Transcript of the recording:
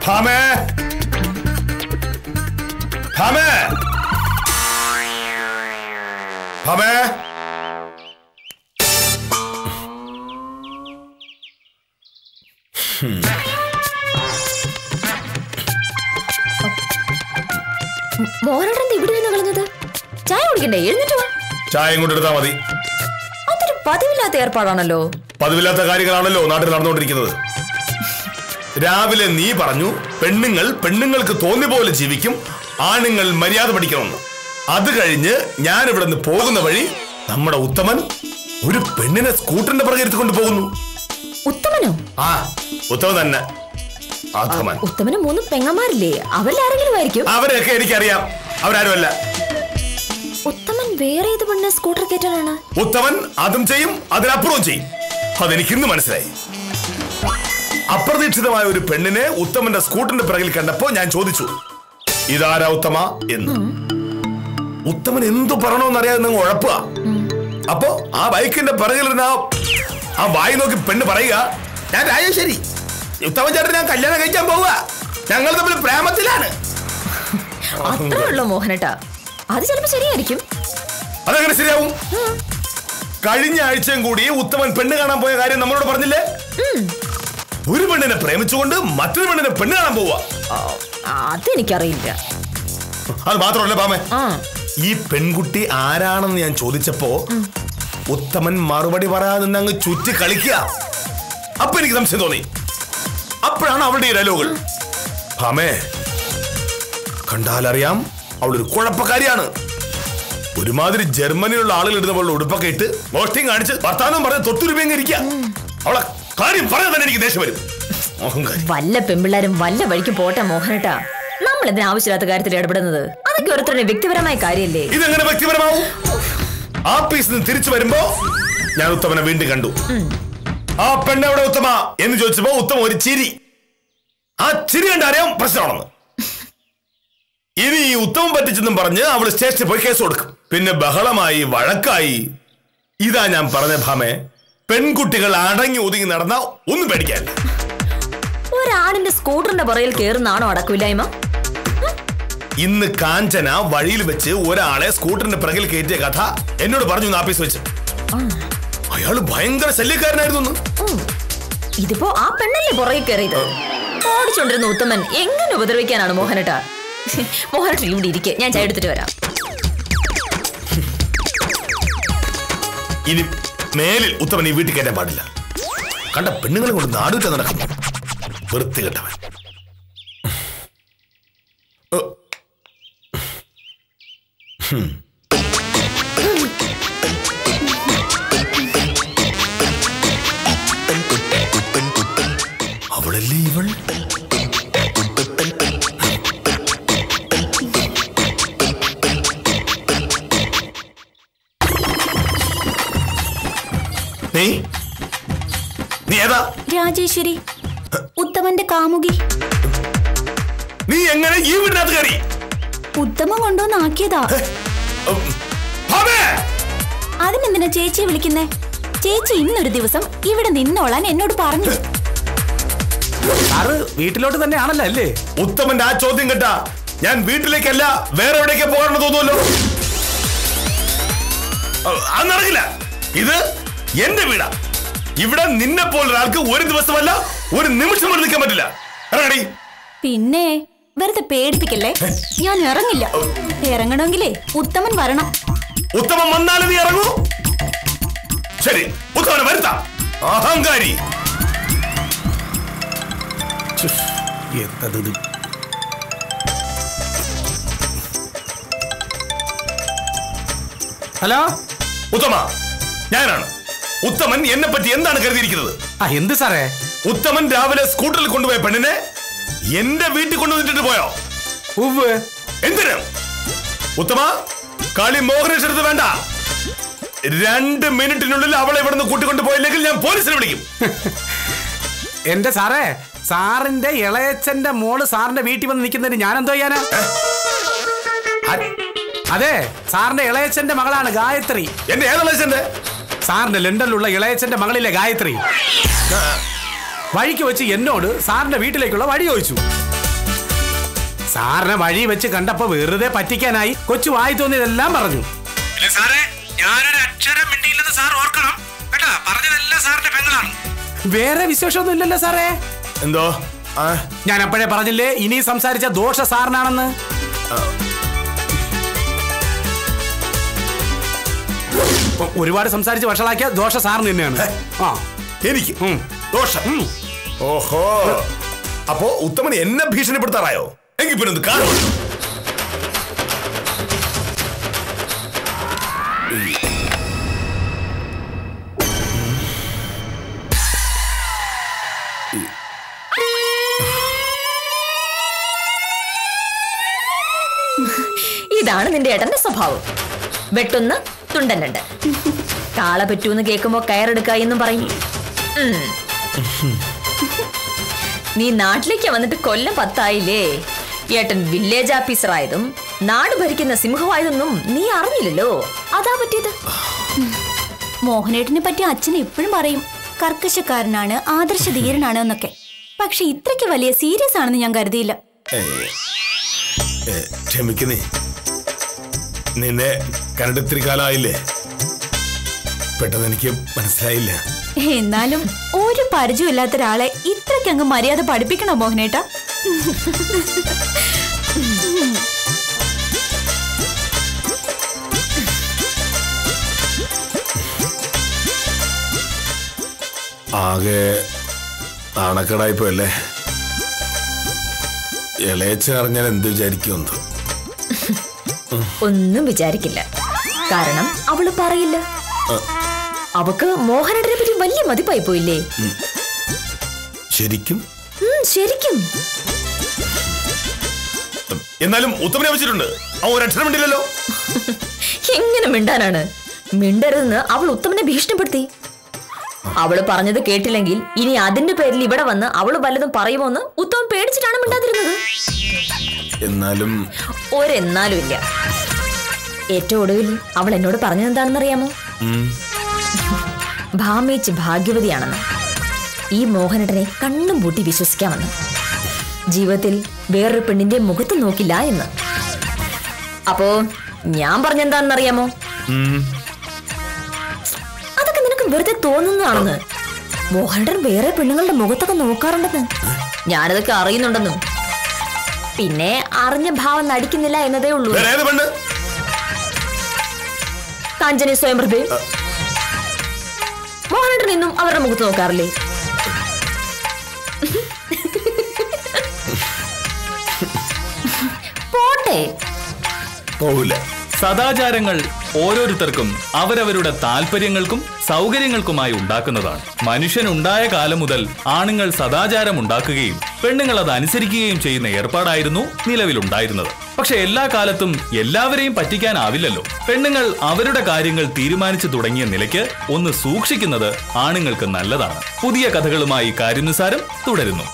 ഭാമേ ഭാമേ ഭാമേ മോഹനേട്ടൻ ഇവിടെ നിന്ന് കളഞ്ഞത്? ചായ കുടിക്കണ്ടേ? എഴുന്നിട്ട് വാ. ചായ കൊണ്ടെടുത്താ മതി. അതൊരു പതിവില്ലാത്ത ഏർപ്പാടാണല്ലോ. പതിവില്ലാത്ത കാര്യങ്ങളാണല്ലോ നാട്ടിൽ നടന്നുകൊണ്ടിരിക്കുന്നത്. രാവിലെ നീ പറഞ്ഞു പെണ്ണുങ്ങൾക്ക് തോന്നിയ പോലെ ജീവിക്കും, ആണുങ്ങൾ മര്യാദ പഠിക്കണമെന്ന്. അത് കഴിഞ്ഞ് ഞാൻ ഇവിടെ നിന്ന് പോകുന്ന വഴി നമ്മുടെ ഉത്തമൻ ഒരു പെണ്ണിനെ സ്കൂട്ടറിന്റെ പുറകെ കൊണ്ട് പോകുന്നു. ഉത്തമനോ? ആ, ഉത്തമൻ തന്നെ. ഉത്തമന് 3 പെങ്ങന്മാരില്ലേ? അവരിലാരെങ്കിലും ആയിരിക്കും. അവരെയൊക്കെ എനിക്കറിയാം, അവരാരുമല്ല. ഉത്തമൻ വേറെ ഏത് പെണ്ണ് സ്കൂട്ടർ കയറ്റാനാണ്? ഉത്തമൻ അതും ചെയ്യും, അതിനപ്പുറവും ചെയ്യും. അതെനിക്കിന്ന് മനസ്സിലായി. അപ്രതീക്ഷിതമായ ഒരു പെണ്ണിനെ ഉത്തമന്റെ സ്കൂട്ടറിന്റെ പിറകിൽ കണ്ടപ്പോ ഞാൻ ചോദിച്ചു, ഇതാരാ ഉത്തമ എന്ന്. ഉത്തമൻ എന്തു പറയണമെന്നറിയാതെ നിങ്ങൾ ഉഴപ്പുക. അപ്പോ ആ ബൈക്കിന്റെ പിറകിലിരുന്ന ആ വായി നോക്കി പെണ്ണ് പറയുക, ഞാൻ രാജേശ്വരി, ഉത്തമൻ ചേട്ടൻ ഞാൻ കല്യാണം കഴിക്കാൻ പോവുക, ഞങ്ങൾ തമ്മിൽ പ്രേമത്തിലാണ്. അത്രേ ഉള്ളൂ മോഹനേട്ടാ. അത് ചിലപ്പോ ശരിയായിരിക്കും. അതെങ്ങനെ ശരിയാവും? കഴിഞ്ഞ ആഴ്ചയും കൂടി ഉത്തമൻ പെണ്ണ് കാണാൻ പോയ കാര്യം നമ്മളോട് പറഞ്ഞില്ലേ? ഒരു പെണ്ണിനെ പ്രേമിച്ചുകൊണ്ട് മറ്റൊരു പെണ്ണിനെ പെണ്ണ് കാണാൻ പോവാ. അതെനിക്കറിയില്ല. അത് മാത്രമല്ല ഭാമേ, ഈ പെൺകുട്ടി ആരാണെന്ന് ഞാൻ ചോദിച്ചപ്പോ ഉത്തമൻ മറുപടി പറയാതെ നിന്ന് അങ്ങ് ചുറ്റി കളിക്കുക. അപ്പൊ എനിക്ക് സംശയം തോന്നി. അപ്പോഴാണ് അവളുടെ ഡയലോഗുകൾ. ഭാമേ, കണ്ടാലറിയാം അവളൊരു കുഴപ്പക്കാരിയാണ്. ഒരുമാതിരി ജർമ്മനിയിലുള്ള ആളുകൾ ഇടുന്ന പോലെ ഉടുപ്പൊക്കെ ഇട്ട് മോഷ്ടിയും കാണിച്ച് വർത്താനം പറഞ്ഞ് തൊട്ടുരുപേങ്ങിരിക്കുക. അവളെ കാര്യം പറയാൻ തന്നെ എനിക്ക് ദേഷ്യം വരും. വല്ല പെമ്പിള്ളാരും വല്ല വഴിക്ക് പോട്ടെ മോഹനേട്ടാ. നമ്മൾ എന്തിനാ ആവശ്യമില്ലാത്ത കാര്യത്തിൽ ഇടപെടുന്നത്? അതൊക്കെ ഓരോരുത്തരുടെ വ്യക്തിപരമായ കാര്യമല്ലേ. ഇതെങ്ങനെ വ്യക്തിപരമാവും? ആഫീസിൽ നിന്ന് തിരിച്ചു വരുമ്പോ ഞാൻ ഉത്തമനെ വീണ്ടും കണ്ടു. ആ പെണ്ണെവിടെ ഉത്തമ എന്ന് ചോദിച്ചപ്പോ ഉത്തമ ഒരു ചിരി. ആ ചിരി കണ്ടറിയാം പ്രശ്നമാണെന്ന്. ഇനി ഈ ഉത്തമം പറ്റിച്ചെന്നും പറഞ്ഞ് അവള് സ്റ്റേഷനിൽ പോയി കേസ് കൊടുക്കും. പിന്നെ ബഹളമായി, വഴക്കായി. ഇതാ ഞാൻ പറഞ്ഞ ഭാമേ, പെൺകുട്ടികൾ അടങ്ങി ഒതുങ്ങി നടന്ന ഒന്നും പേടിക്കാനില്ല. ഒരാളിന്റെ സ്കൂട്ടറിന്റെ പുറകിൽ കേറുന്നാണോ അടക്കില്ലായ്മ? ഇന്ന് കാഞ്ചന വഴിയിൽ വെച്ച് ഒരാളെ സ്കൂട്ടറിന്റെ പിറകിൽ കയറ്റിയ കഥ എന്നോട് പറഞ്ഞു ആഫീസ് വെച്ച്. അയാള് ഭയങ്കര ശല്യക്കാരനായിരുന്നു. ഇതിപ്പോ ആ പെണ്ണല്ലേ പുറകിൽ കയറിയത്? ഓടിച്ചോണ്ടിരുന്ന ഉത്തമൻ എങ്ങനെ ഉപദ്രവിക്കാനാണ് മോഹനേട്ടാ? മോഹനേട്ടൻ ഇവിടെ ഇരിക്കെ, ഞാൻ ചായ എടുത്തിട്ട് വരാം. ഇനി മേലിൽ ഉത്തമൻ ഈ വീട്ടിൽ കയറ്റാൻ പാടില്ല. കണ്ട പെണ്ണുങ്ങളെ കൊണ്ട് നാടുവിട്ട് നടക്കുന്നു. വൃത്തി കെട്ടവൻ. അവളല്ലേ ഇവൾ? നീ ഏതാ? രാജേശ്വരി, ഉത്തമന്റെ കാമുകി. നീ എങ്ങനെ ഈ വീടിനകത്ത് കയറി? ഉത്തമം കൊണ്ടുവന്നാക്കിയതാ. അതിനെന്തിനാ ചേച്ചിയെ വിളിക്കുന്നേ? ചേച്ചി ഇന്നൊരു ദിവസം ഇവിടെ നിന്നോളാൻ എന്നോട് പറഞ്ഞു. വീട്ടിലോട്ട് തന്നെ ആണല്ലോ അല്ലേ? ഉത്തമന്റെ ആ ചോദ്യം കേട്ടാ ഞാൻ വീട്ടിലേക്കല്ല വേറെ എവിടേക്ക് പോകാണെന്ന് തോന്നുമല്ലോ. അത് നടക്കില്ല. ഇത് എന്റെ വീടാ. ഇവിടെ നിന്നെ പോലൊരാൾക്ക് ഒരു ദിവസമല്ല ഒരു നിമിഷം പോലും നിൽക്കാൻ പറ്റില്ല. ഇറങ്ങടി. പിന്നെ വെറുതെ പേടിപ്പിക്കല്ലേ. ഞാൻ ഇറങ്ങില്ല. ഇറങ്ങണമെങ്കിലേ ഉത്തമൻ വരണം. ഉത്തമൻ വന്നാലും നീ ഇറങ്ങൂ. ശരി, ഉത്തമനെ വരുത്താം. അഹങ്കാരി. എന്തത്? ഹലോ ഉത്തമ, ഞാനാണ്. ഉത്തമൻ എന്നെ പറ്റി എന്താണ് കരുതിയിരിക്കുന്നത്? എന്ത് സാറേ? ഉത്തമൻ രാവിലെ സ്കൂട്ടറിൽ കൊണ്ടുപോയ പെണ്ണിനെ എന്റെ വീട്ടിൽ കൊണ്ടുവന്നിട്ട് പോയോ? എന്തിനാ? ഉത്തമ, കളി മോഹനേശ്വരത്ത് വേണ്ട. 2 മിനിറ്റിനുള്ളിൽ അവളെ ഇവിടുന്ന് കൂട്ടിക്കൊണ്ടു പോയില്ലെങ്കിൽ ഞാൻ പോലീസിനെ വിളിക്കും. എന്റെ സാറേ, സാറിന്റെ ഇളയച്ചന്റെ മോള് സാറിന്റെ വീട്ടിൽ വന്ന് നിൽക്കുന്നതിന് ഞാൻ എന്തോ ചെയ്യാനാ? അതെ, സാറിന്റെ ഇളയച്ചന്റെ മകളാണ് ഗായത്രി. എന്റെ ഏതളയച്ചന്റെ? സാറിന്റെ ലണ്ടനിലുള്ള ഇളയച്ചന്റെ മകളിലെ ഗായത്രി. വഴിക്ക് വെച്ച് എന്നോട് സാറിന്റെ വീട്ടിലേക്കുള്ള വഴി ചോദിച്ചു. സാറിനെ വഴി വെച്ച് കണ്ടപ്പോ വെറുതെ പറ്റിക്കാനായി കൊച്ചു വായി തോന്നിയതെല്ലാം പറഞ്ഞു. സാറേ ഞാനൊരു അക്ഷരം മിണ്ടിയില്ലെന്ന് സാർ ഓർക്കണം കേട്ടാ. പറഞ്ഞതെല്ലാം സാറിന്റെ പെങ്ങളാണ്. വേറെ വിശേഷമൊന്നും ഇല്ലല്ലോ സാറേ. എന്തോ ഞാൻ അപ്പോഴേ പറഞ്ഞില്ലേ ഇനി സംസാരിച്ച ദോഷ സാറിനാണെന്ന്. ഒരുപാട് സംസാരിച്ച് വഷളാക്കിയ ദോഷ സാറിന് തന്നെയാണ്. എനിക്ക് ദോഷം. ഓഹോ, അപ്പോ ഉത്തമൻ എന്നെ ഭീഷണിപ്പെടുത്താറായോ? എങ്കിൽ പിന്നെ കാണും. ഇതാണ് നിന്റെ ഏട്ടന്റെ സ്വഭാവം. വെട്ടൊന്ന് തുണ്ടൻ രണ്ട്. കാള പറ്റൂന്ന് കേൾക്കുമ്പോ കയറെടുക്ക എന്നും പറയും. നീ നാട്ടിലേക്ക് വന്നിട്ട് കൊല്ലം 10 ആയില്ലേ? ഏട്ടൻ വില്ലേജ് ഓഫീസർ ആയതും നാട് ഭരിക്കുന്ന സിംഹമായതൊന്നും നീ അറിഞ്ഞില്ലല്ലോ. അതാ പറ്റിയത്. മോഹനേട്ടനെ പറ്റി അച്ഛൻ എപ്പോഴും പറയും കർക്കശക്കാരനാണ്, ആദർശധീരനാണ് എന്നൊക്കെ. പക്ഷെ ഇത്രയ്ക്ക് വലിയ സീരിയസ് ആണെന്ന് ഞാൻ കരുതിയില്ല. ക്ഷമിക്കുന്നേ, നിന്നെ കണ്ടിത്തിരി കാലമായില്ലേ, പെട്ടെന്ന് എനിക്ക് മനസ്സിലായില്ല. എന്നാലും ഒരു പരിചയമില്ലാത്ത ഒരാളെ ഇത്രയ്ക്കങ്ങ് മര്യാദ പഠിപ്പിക്കണോ മോഹനേട്ട? ആകെ നാണക്കേടായിപ്പോയല്ലേ. ഇളയച്ച അറിഞ്ഞാൽ എന്ത് വിചാരിക്കുമെന്ന്. ഒന്നും വിചാരിക്കില്ല. കാരണം അവള് പറയില്ല. അവക്ക് മോഹനേട്ടനെ പറ്റി വലിയ മതിപ്പായി പോയില്ലേ? ശരിക്കും ശരിക്കും. എന്നാലും ഉത്തമനെ വെച്ചിട്ടുണ്ട്. അവൻ ഒരക്ഷരം മിണ്ടില്ലല്ലോ. എങ്ങനെ മിണ്ടാനാണ്? മിണ്ടരുതെന്ന് അവൾ ഉത്തമനെ ഭീഷണിപ്പെടുത്തി. അവള് പറഞ്ഞത് കേട്ടില്ലെങ്കിൽ ഇനി അതിന്റെ പേരിൽ ഇവിടെ വന്ന് അവള് വല്ലതും പറയുമോന്ന് ഉത്തമൻ പേടിച്ചിട്ടാണ് മിണ്ടാതിരുന്നത്. എന്നാലും ഒരെന്നാലും ഇല്ല. ഏറ്റവും ഒടുവിൽ അവൾ എന്നോട് പറഞ്ഞതെന്താണെന്നറിയാമോ? ഭാമേച്ച് ഭാഗ്യവതിയാണെന്ന്. ഈ മോഹനേട്ടനെ കണ്ണും പൂട്ടി വിശ്വസിക്കാമെന്ന്. ജീവിതത്തിൽ വേറൊരു പെണ്ണിന്റെ മുഖത്ത് നോക്കില്ല എന്ന്. അപ്പോ ഞാൻ പറഞ്ഞെന്താണെന്നറിയാമോ? അതൊക്കെ നിനക്ക് വെറുതെ തോന്നുന്നതാണെന്ന്. മോഹനേട്ടൻ വേറെ പെണ്ണുങ്ങളുടെ മുഖത്തൊക്കെ നോക്കാറുണ്ടെന്ന്. ഞാനതൊക്കെ അറിയുന്നുണ്ടെന്നും. പിന്നെ അറിഞ്ഞ ഭാവം നടിക്കുന്നില്ല എന്നതേ ഉള്ളൂ. കാഞ്ചനി സ്വയംപ്രഭേ, മോഹനേട്ടൻ ഇന്നും അവരുടെ മുഖത്ത് നോക്കാറില്ലേ? പോട്ടെ, പോവില്ല. സദാചാരങ്ങൾ ഓരോരുത്തർക്കും അവരവരുടെ താല്പര്യങ്ങൾക്കും സൗകര്യങ്ങൾക്കുമായി ഉണ്ടാക്കുന്നതാണ്. മനുഷ്യനുണ്ടായ കാലം മുതൽ ആണുങ്ങൾ സദാചാരം ഉണ്ടാക്കുകയും പെണ്ണുങ്ങൾ അത് അനുസരിക്കുകയും ചെയ്യുന്ന ഏർപ്പാടായിരുന്നു നിലവിലുണ്ടായിരുന്നത്. പക്ഷെ എല്ലാ കാലത്തും എല്ലാവരെയും പറ്റിക്കാനാവില്ലല്ലോ. പെണ്ണുങ്ങൾ അവരുടെ കാര്യങ്ങൾ തീരുമാനിച്ചു തുടങ്ങിയ നിലയ്ക്ക് ഒന്ന് സൂക്ഷിക്കുന്നത് ആണുങ്ങൾക്ക് നല്ലതാണ്. പുതിയ കഥകളുമായി കാര്യനുസാരം തുടരുന്നു.